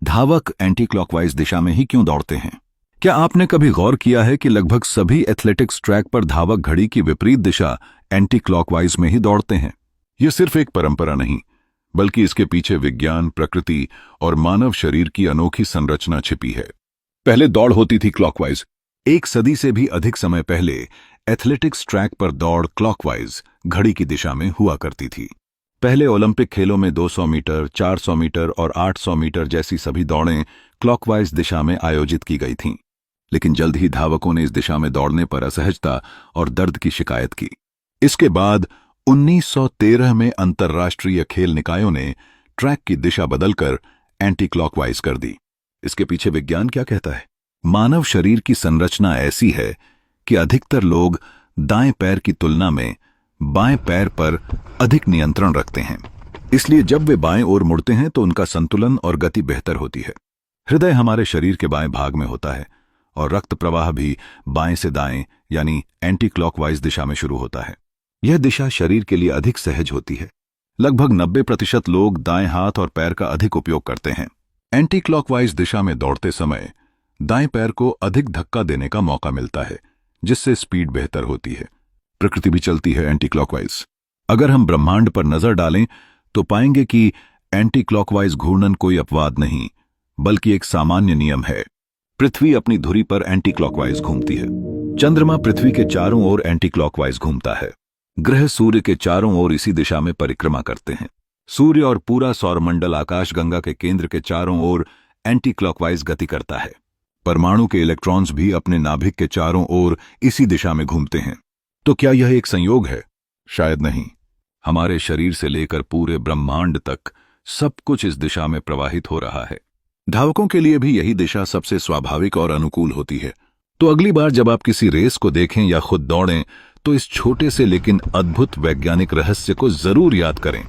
धावक anti clockwise दिशा में ही क्यों दौड़ते हैं? क्या आपने कभी गौर किया है कि लगभग सभी एथलेटिक्स ट्रैक पर धावक घड़ी की विपरीत दिशा एंटी क्लॉकवाइज में ही दौड़ते हैं? यह सिर्फ एक परंपरा नहीं, बल्कि इसके पीछे विज्ञान, प्रकृति और मानव शरीर की अनोखी संरचना छिपी है। पहले दौड़ होती थी क्लॉकवाइज। 1 सदी से भी अधिक समय पहले एथलेटिक्स ट्रैक पर दौड़ क्लॉकवाइज घड़ी की दिशा में हुआ करती थी। पहले ओलंपिक खेलों में 200 मीटर, 400 मीटर और 800 मीटर जैसी सभी दौड़ें क्लॉकवाइज दिशा में आयोजित की गई थीं। लेकिन जल्द ही धावकों ने इस दिशा में दौड़ने पर असहजता और दर्द की शिकायत की। इसके बाद 1913 में अंतर्राष्ट्रीय खेल निकायों ने ट्रैक की दिशा बदलकर एंटी क्लॉकवाइज कर दी। इसके पीछे विज्ञान क्या कहता है? मानव शरीर की संरचना ऐसी है कि अधिकतर लोग दाएं पैर की तुलना में बाएं पैर पर अधिक नियंत्रण रखते हैं। इसलिए जब वे बाएं ओर मुड़ते हैं तो उनका संतुलन और गति बेहतर होती है। हृदय हमारे शरीर के बाएं भाग में होता है और रक्त प्रवाह भी बाएं से दाएं यानी एंटी क्लॉकवाइज दिशा में शुरू होता है। यह दिशा शरीर के लिए अधिक सहज होती है। लगभग 90% लोग दाएं हाथ और पैर का अधिक उपयोग करते हैं। एंटी क्लॉकवाइज दिशा में दौड़ते समय दाएं पैर को अधिक धक्का देने का मौका मिलता है, जिससे स्पीड बेहतर होती है। प्रकृति भी चलती है एंटी क्लॉकवाइज। अगर हम ब्रह्मांड पर नजर डालें तो पाएंगे कि एंटी क्लॉकवाइज घूर्णन कोई अपवाद नहीं, बल्कि एक सामान्य नियम है। पृथ्वी अपनी धुरी पर एंटी क्लॉकवाइज घूमती है। चंद्रमा पृथ्वी के चारों ओर एंटी क्लॉकवाइज घूमता है। ग्रह सूर्य के चारों ओर इसी दिशा में परिक्रमा करते हैं। सूर्य और पूरा सौरमंडल आकाशगंगा के केंद्र के चारों ओर एंटी क्लॉकवाइज गति करता है। परमाणु के इलेक्ट्रॉन्स भी अपने नाभिक के चारों ओर इसी दिशा में घूमते हैं। तो क्या यह एक संयोग है? शायद नहीं। हमारे शरीर से लेकर पूरे ब्रह्मांड तक सब कुछ इस दिशा में प्रवाहित हो रहा है। धावकों के लिए भी यही दिशा सबसे स्वाभाविक और अनुकूल होती है। तो अगली बार जब आप किसी रेस को देखें या खुद दौड़ें तो इस छोटे से लेकिन अद्भुत वैज्ञानिक रहस्य को जरूर याद करें।